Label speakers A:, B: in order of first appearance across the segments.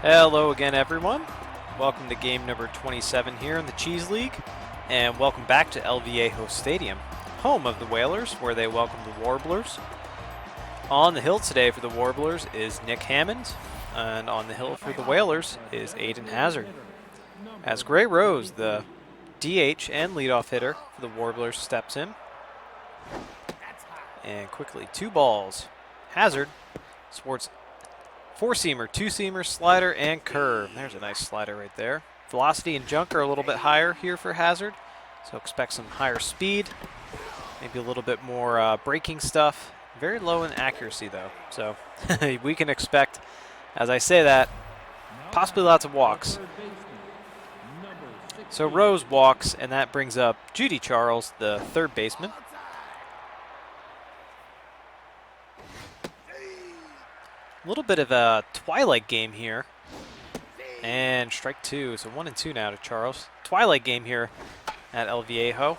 A: Hello again, everyone. Welcome to game number 27 here in the Cheese League, and welcome back to El Viejo Stadium, home of the Whalers, where they welcome the Warblers. On the hill today for the Warblers is Nick Hammond, and on the hill for the Whalers is Aiden Hazard. As Gray Rose, the DH and leadoff hitter for the Warblers, steps in. And quickly, 2 balls. Hazard sports four-seamer, two-seamer, slider, and curve. There's a nice slider right there. Velocity and junk are a little bit higher here for Hazard, so expect some higher speed, maybe a little bit more braking stuff. Very low in accuracy, though, so we can expect, as I say that, possibly lots of walks. So Rose walks, and that brings up Judy Charles, the third baseman. A little bit of a twilight game here. And strike 2, so 1-2 now to Charles. Twilight game here at El Viejo.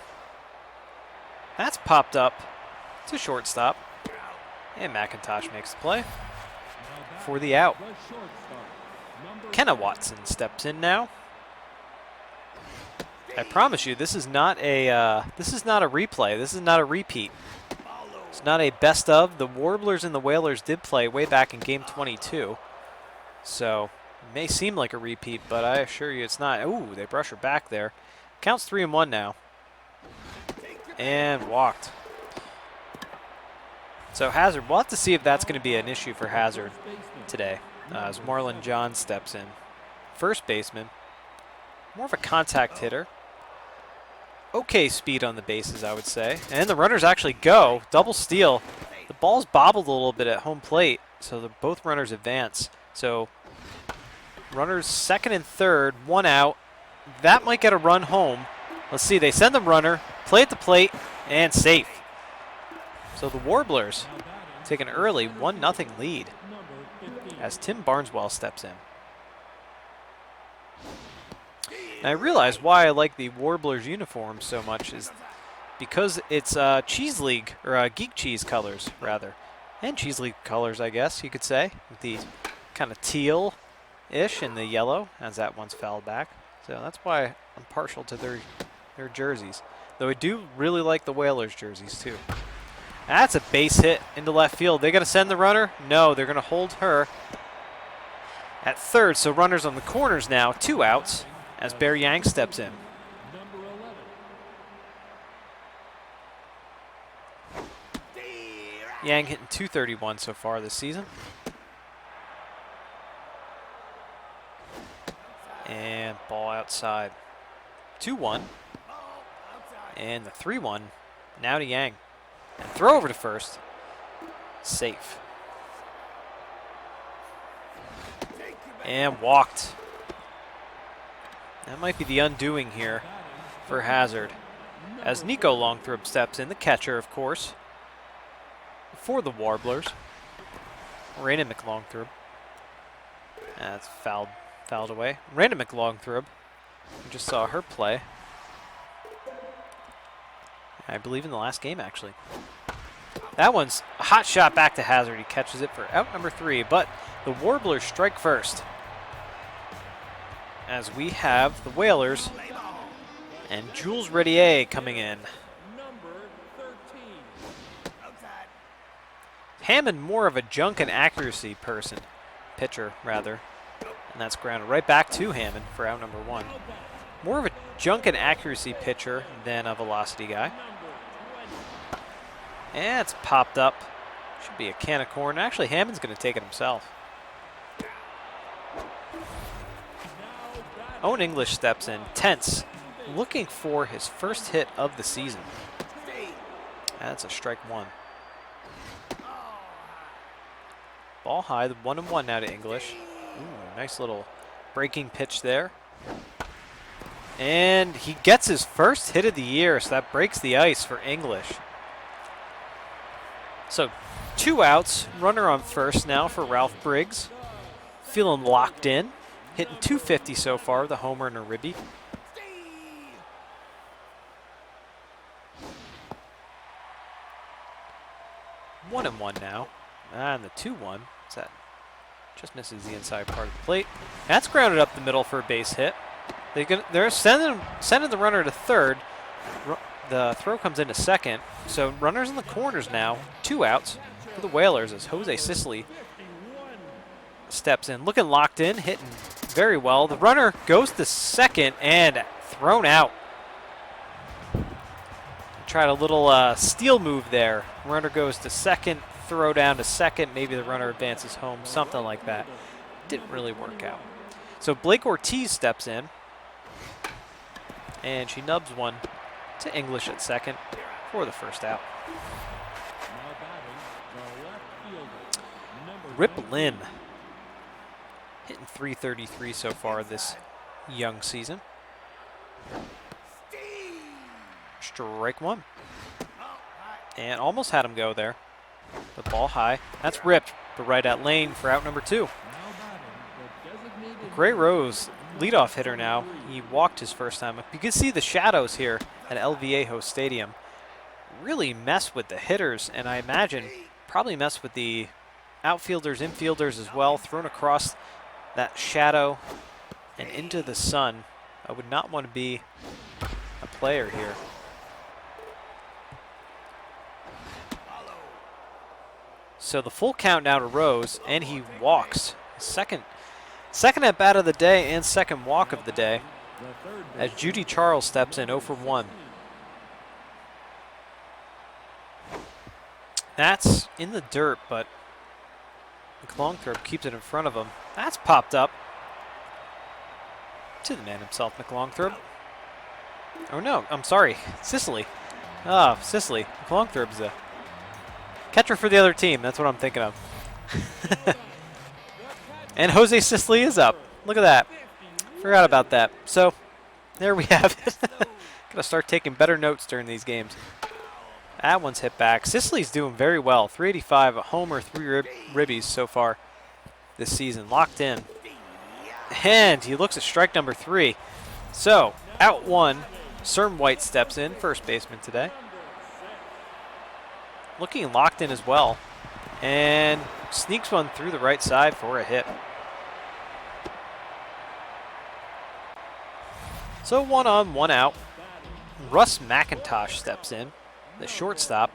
A: That's popped up to shortstop. And McIntosh makes the play for the out. Kenna Watson steps in now. I promise you, this is not a replay. This is not a repeat. It's not a best of. The Warblers and the Whalers did play way back in game 22. So it may seem like a repeat, but I assure you it's not. Ooh, they brush her back there. Counts 3-1 now. And walked. So Hazard, we'll have to see if that's going to be an issue for Hazard today, as Marlon John steps in. First baseman, more of a contact hitter. Okay speed on the bases, I would say. And the runners actually go. Double steal. The ball's bobbled a little bit at home plate, so both runners advance. So runners second and third, 1 out. That might get a run home. Let's see, they send the runner, play at the plate, and safe. So the Warblers take an early 1-0 lead as Tim Barneswell steps in. And I realize why I like the Warblers uniform so much is because it's Cheese League, or Geek Cheese colors, rather. And Cheese League colors, I guess you could say, with the kind of teal-ish and the yellow, as that one's fouled back. So that's why I'm partial to their jerseys. Though I do really like the Whalers jerseys, too. That's a base hit into left field. They going to send the runner? No, they're going to hold her at third. So runners on the corners now, 2 outs. As Bear Yang steps in. Yang hitting .231 so far this season. And ball outside. 2-1. And the 3-1 now to Yang. And throw over to first. Safe. And walked. That might be the undoing here for Hazard. As Nico Longthrob steps in, the catcher, of course, for the Warblers. Raina McLongthrob. That's fouled away. Raina McLongthrob. We just saw her play. I believe in the last game, actually. That one's a hot shot back to Hazard. He catches it for out number 3, but the Warblers strike first. As we have the Whalers and Jules Redier coming in. Hammond, more of a junk and accuracy pitcher, rather. And that's grounded right back to Hammond for out number 1. More of a junk and accuracy pitcher than a velocity guy. And it's popped up. Should be a can of corn. Actually, Hammond's going to take it himself. Owen English steps in, tense, looking for his first hit of the season. That's a strike 1. Ball high, 1-1 now to English. Ooh, nice little breaking pitch there. And he gets his first hit of the year, so that breaks the ice for English. So 2 outs, runner on first now for Ralph Briggs. Feeling locked in. Hitting .250 so far, the homer and a ribby. 1-1 now. And the 2-1. Is that Just misses the inside part of the plate. That's grounded up the middle for a base hit. They're sending the runner to third. The throw comes into second. So runners in the corners now. 2 outs for the Whalers as Jose Sicily steps in. Looking locked in, hitting very well. The runner goes to second and thrown out. Tried a little steal move there. Runner goes to second, throw down to second. Maybe the runner advances home, something like that. Didn't really work out. So Blake Ortiz steps in. And she nubs one to English at second for the first out. Rip Lynn hitting .333 so far this young season. Strike one. And almost had him go there. The ball high. That's ripped, but right at lane for out number 2. Gray Rose, leadoff hitter now. He walked his first time. You can see the shadows here at El Viejo Stadium really mess with the hitters, and I imagine probably mess with the outfielders, infielders as well, thrown across that shadow and into the sun. I would not want to be a player here. So the full count now to Rose, and he walks. Second at bat of the day and second walk of the day as Judy Charles steps in 0 for 1. That's in the dirt, but McLongthorpe keeps it in front of him. That's popped up to the man himself, McLongthorpe. Oh no, I'm sorry, Sicily. Ah, Sicily. McLongthorpe's a catcher for the other team. That's what I'm thinking of. And Jose Sicily is up. Look at that. Forgot about that. So there we have it. Gotta start taking better notes during these games. That one's hit back. Sicily's doing very well. 385, a homer, 3 ribbies so far this season. Locked in. And he looks at strike number 3. So out 1. Serm White steps in, first baseman today. Looking locked in as well. And sneaks one through the right side for a hit. So 1 on, 1 out. Russ McIntosh steps in, the shortstop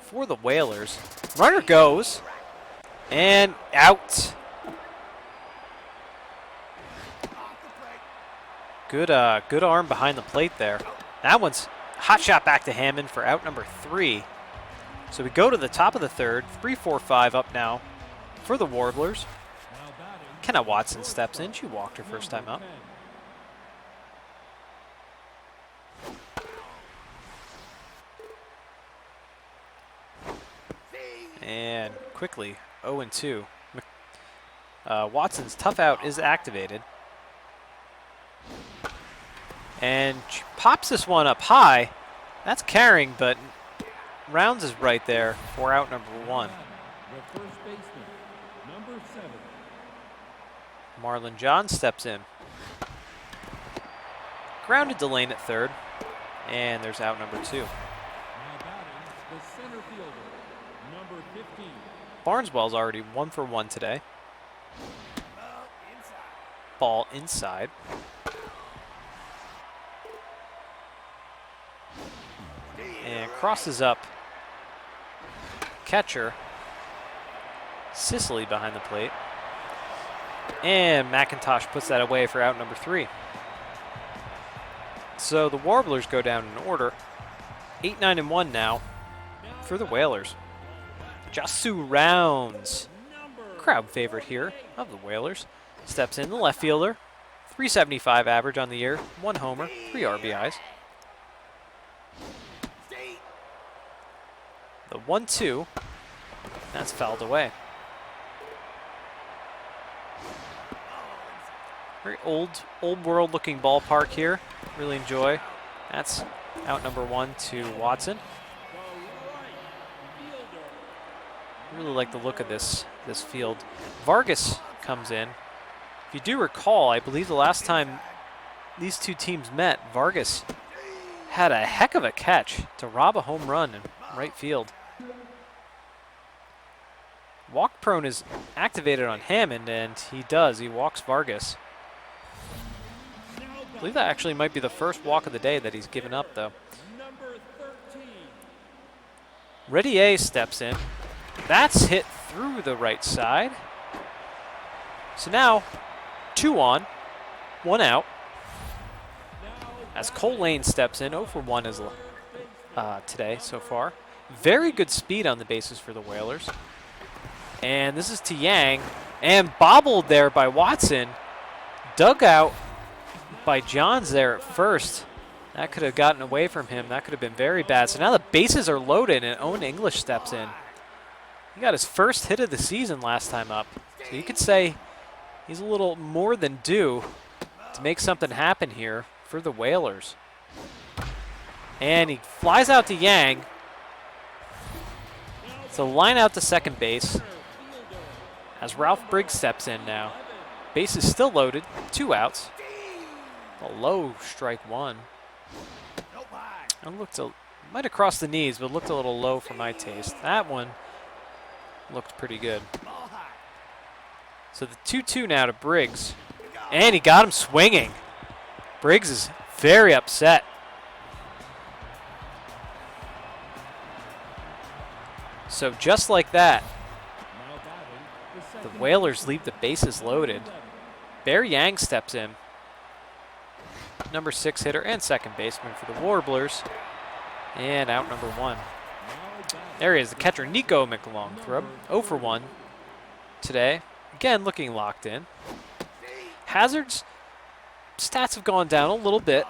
A: for the Whalers. Runner goes, and out. Good arm behind the plate there. That one's hot shot back to Hammond for out number 3. So we go to the top of the third. 3-4-5 up now for the Warblers. Kenna Watson steps in. She walked her first time up. And quickly, 0-2. Watson's tough out is activated. And she pops this one up high. That's carrying, but Rounds is right there for out number 1.
B: The first baseman, number 7.
A: Marlon John steps in. Grounded to lane at third. And there's out number 2.
B: Now batting, the center fielder, number 15.
A: Barneswell's already 1 for 1 today. Ball inside. And crosses up. Catcher. Sicily behind the plate. And McIntosh puts that away for out number 3. So the Warblers go down in order. 8-9-1 now for the Whalers. Jasu Rounds, crowd favorite here of the Whalers, steps in, the left fielder. 375 average on the year, 1 homer, 3 RBIs. The 1-2, that's fouled away. Very old world looking ballpark here. Really enjoy. That's out number 1 to Watson. Really like the look of this field. Vargas comes in. If you do recall, I believe the last time these two teams met, Vargas had a heck of a catch to rob a home run in right field. Walk prone is activated on Hammond, and he does. He walks Vargas. I believe that actually might be the first walk of the day that he's given up, though.
B: Number 13.
A: Redier steps in. That's hit through the right side. So now, 2 on, 1 out. As Cole Lane steps in, 0 for 1 is today so far. Very good speed on the bases for the Whalers. And this is to Yang, and bobbled there by Watson. Dug out by Johns there at first. That could have gotten away from him. That could have been very bad. So now the bases are loaded, and Owen English steps in. He got his first hit of the season last time up. So you could say he's a little more than due to make something happen here for the Whalers. And he flies out to Yang. So line out to second base as Ralph Briggs steps in now. Base is still loaded, 2 outs. A low strike 1. It might have crossed the knees, but looked a little low for my taste. That one looked pretty good. So the 2-2 now to Briggs. And he got him swinging. Briggs is very upset. So just like that, the Whalers leave the bases loaded. Bear Yang steps in. Number 6 hitter and second baseman for the Warblers. And out number 1. There he is, the catcher, Nico McLongthrope. 0 for 1 today. Again, looking locked in. Hazard's stats have gone down a little bit.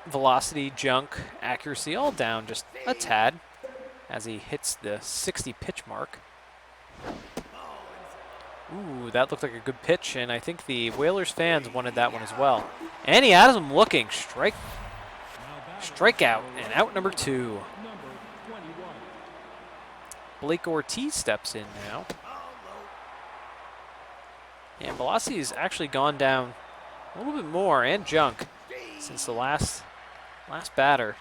A: Velocity, junk, accuracy, all down just a tad as he hits the 60 pitch mark. Ooh, that looked like a good pitch, and I think the Whalers fans wanted that one as well. And he has him looking. Strikeout, and out number 2. Blake Ortiz steps in now. And velocity has actually gone down a little bit more, and junk, since the last batter.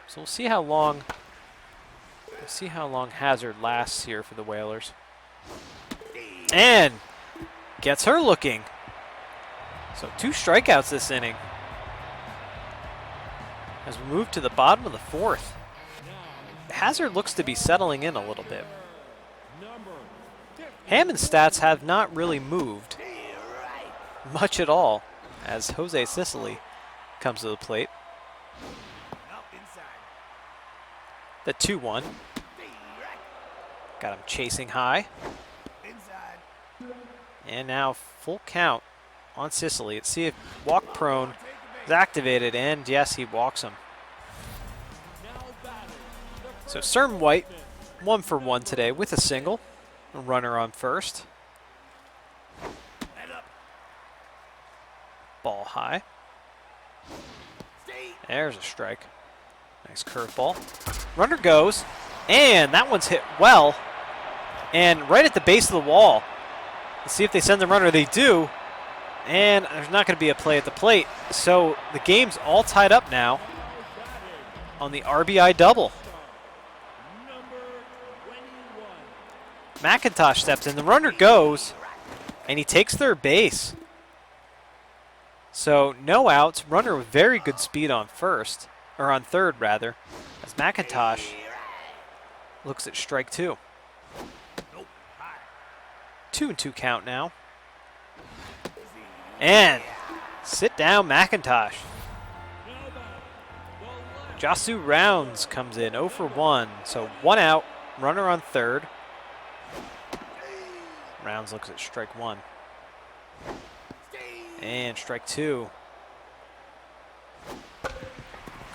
A: So we'll see how long Hazard lasts here for the Whalers. And gets her looking. So 2 strikeouts this inning. As we move to the bottom of the 4th. Hazard looks to be settling in a little bit. Hammond's stats have not really moved much at all as Jose Sicily comes to the plate. The 2-1. Got him chasing high. And now full count on Sicily. Let's see if walk prone is activated, and yes, he walks him. So Serm White, 1 for 1 today with a single. A runner on first. Ball high. There's a strike. Nice curveball. Runner goes, and that one's hit well. And right at the base of the wall. Let's see if they send the runner. They do. And there's not going to be a play at the plate. So the game's all tied up now on the RBI double. McIntosh steps in. The runner goes, and he takes third base. So no outs. Runner with very good speed on first, or on third rather, as McIntosh looks at strike 2. 2-2 count now. And sit down McIntosh. Josu Rounds comes in 0 for 1. So 1 out, runner on third. Rounds looks at strike 1. And strike 2.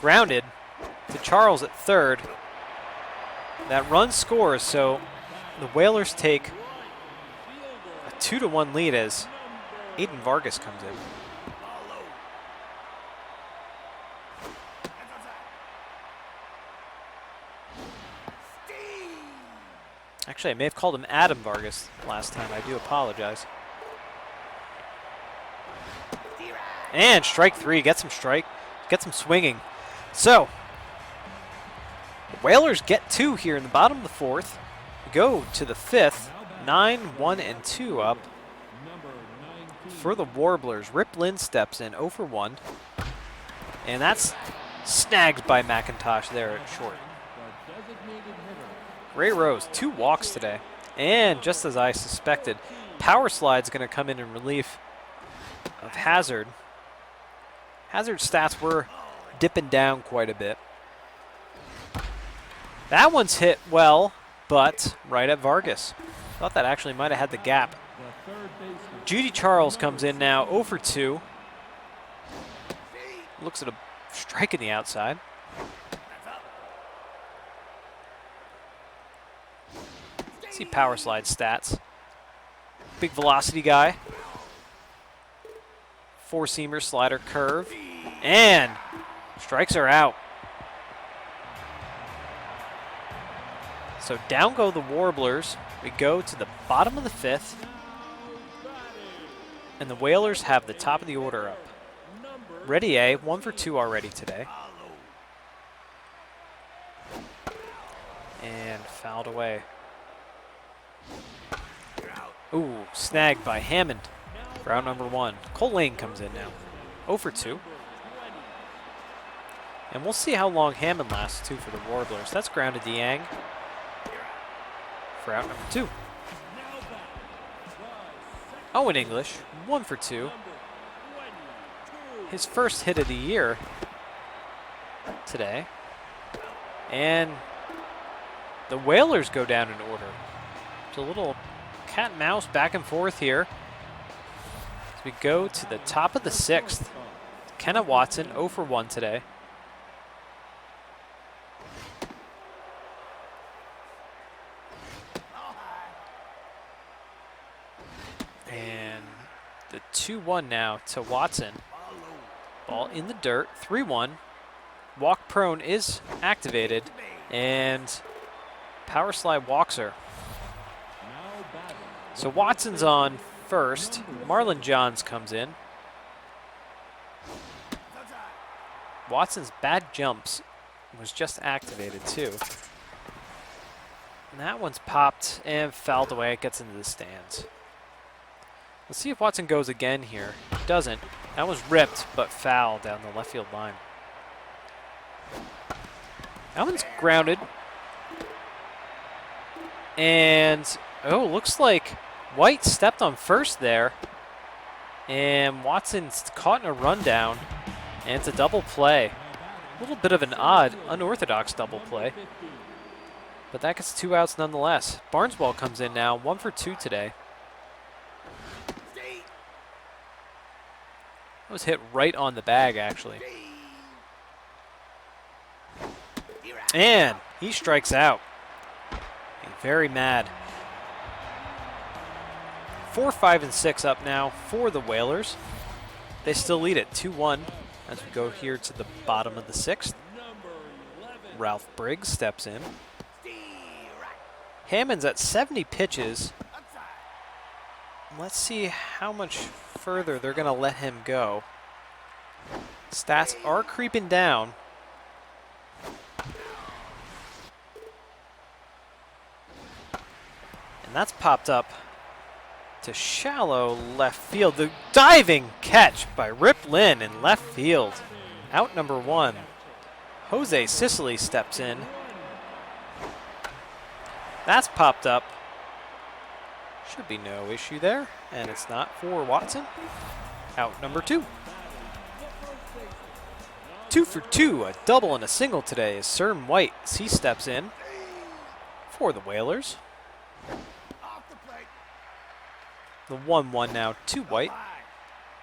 A: Grounded to Charles at third. That run scores, so the Whalers take a 2-1 lead as Aiden Vargas comes in. Actually, I may have called him Adam Vargas last time. I do apologize. And strike 3, gets him swinging. So, the Whalers get 2 here in the bottom of the 4th. go to the fifth. 9, 1, and 2 up for the Warblers. Rip Lynn steps in, 0 for 1. And that's snagged by McIntosh there at short. Ray Rose, 2 walks today. And just as I suspected, Power Slide's going to come in relief of Hazard. Hazard's stats were dipping down quite a bit. That one's hit well, but right at Vargas. Thought that actually might have had the gap. Judy Charles comes in now, 0 for 2. Looks at a strike in the outside. See Power Slide stats. Big velocity guy. 4-seamer, slider, curve. And strikes are out. So down go the Warblers. We go to the bottom of the 5th. And the Whalers have the top of the order up. Ready A, 1 for 2 already today. And fouled away. Ooh, snagged by Hammond for out number 1. Cole Lane comes in now, 0 for 2. And we'll see how long Hammond lasts, too, for the Warblers. That's grounded DeYang for out number 2. Owen English, 1 for 2. His first hit of the year today. And the Whalers go down in order. It's a little cat and mouse back and forth here. As we go to the top of the 6th. Kenneth Watson, 0 for 1 today. And the 2-1 now to Watson. Ball in the dirt, 3-1. Walk prone is activated, and Power Slide walks her. So Watson's on first. Marlon Johns comes in. Watson's bad jumps was just activated too. And that one's popped and fouled away. It gets into the stands. Let's see if Watson goes again here. He doesn't. That was ripped, but foul down the left field line. That one's grounded. And, oh, looks like White stepped on first there. And Watson's caught in a rundown. And it's a double play. A little bit of an odd, unorthodox double play. But that gets 2 outs nonetheless. Barnesball comes in now, 1 for 2 today. That was hit right on the bag, actually. And he strikes out. He's very mad. 4, 5, and 6 up now for the Whalers. They still lead it 2-1 as we go here to the bottom of the 6th. Ralph Briggs steps in. Hammond's at 70 pitches. Let's see how much further they're going to let him go. Stats are creeping down. And that's popped up to shallow left field. The diving catch by Rip Lynn in left field. Out number 1. Jose Sicily steps in. That's popped up. Should be no issue there, and it's not for Watson. Out number 2. 2 for 2, a double and a single today is Cern White. He steps in for the Whalers. The 1-1 now to White.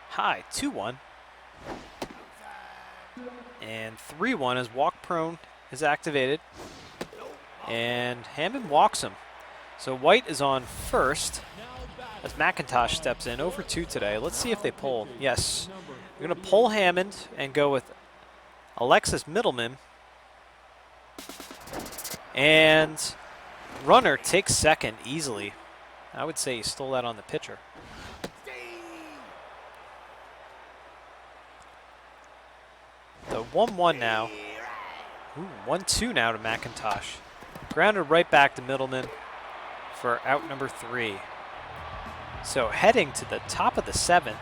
A: High, 2-1. And 3-1 as walk prone is activated. And Hammond walks him. So White is on first as McIntosh steps in. 0 for 2 today. Let's see if they pull. Yes. We're going to pull Hammond and go with Alexis Middleman. And runner takes second easily. I would say he stole that on the pitcher. The 1-1 now. Ooh, 1-2 now to McIntosh. Grounded right back to Middleman. for out number 3. So heading to the top of the 7th.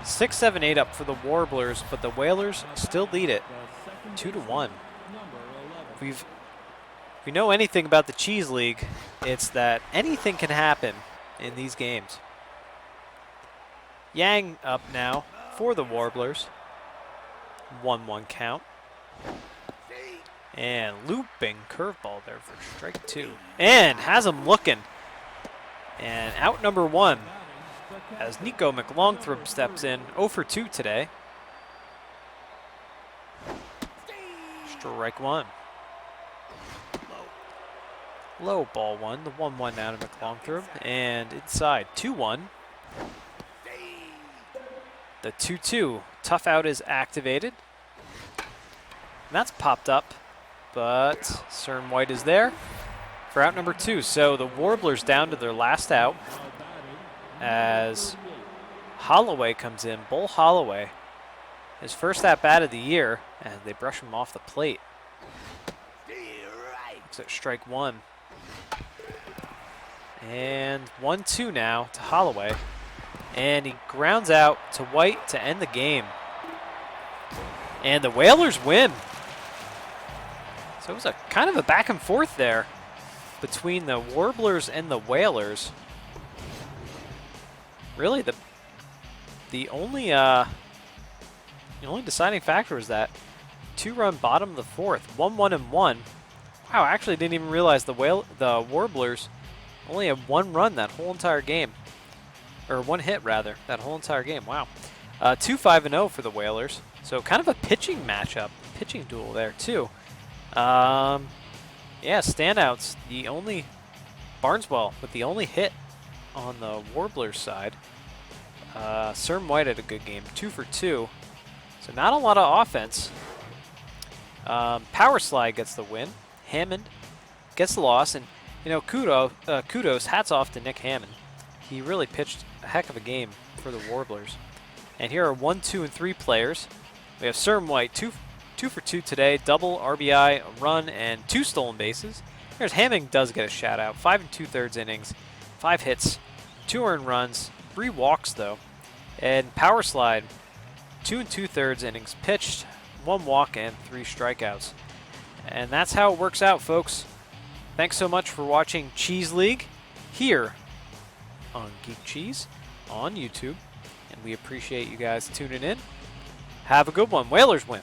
A: 6, 7, 8 up for the Warblers, but the Whalers still lead it 2-1. If we know anything about the Cheese League, it's that anything can happen in these games. Yang up now for the Warblers. 1-1 count. And looping curveball there for strike 2. And has him looking. And out number 1 as Nico McLongthorpe steps in. 0 for 2 today. Strike 1. Low ball 1. The 1-1 now to McLongthorpe. And inside 2-1. The 2-2. Tough out is activated. And that's popped up. But Cern White is there for out number 2. So the Warblers down to their last out as Holloway comes in. Bull Holloway, his first at-bat of the year, and they brush him off the plate. Looks at strike 1. And 1-2 now to Holloway. And he grounds out to White to end the game. And the Whalers win. So it was a kind of a back and forth there between the Warblers and the Whalers. Really, the only deciding factor was that 2-run bottom of the 4th, 1-1 and 1. Wow, I actually didn't even realize the Warblers only had 1 run that whole entire game, or 1 hit rather that whole entire game. Wow, 2-5 and 0 for the Whalers. So kind of a pitching matchup, pitching duel there too. Yeah, standouts. The only Barneswell with the only hit on the Warblers side. Cern White had a good game, 2 for 2. So not a lot of offense. Power Slide gets the win. Hammond gets the loss, and you know, kudos, hats off to Nick Hammond. He really pitched a heck of a game for the Warblers. And here are 1, 2, and 3 players. We have Cern White, 2 for 2 today, double, RBI, a run, and 2 stolen bases. Here's Hammond does get a shout out. 5 2/3 innings, 5 hits, 2 earned runs, 3 walks though. And Power Slide, 2 2/3 innings pitched, 1 walk, and 3 strikeouts. And that's how it works out, folks. Thanks so much for watching Cheese League here on Geek Cheese on YouTube. And we appreciate you guys tuning in. Have a good one. Whalers win.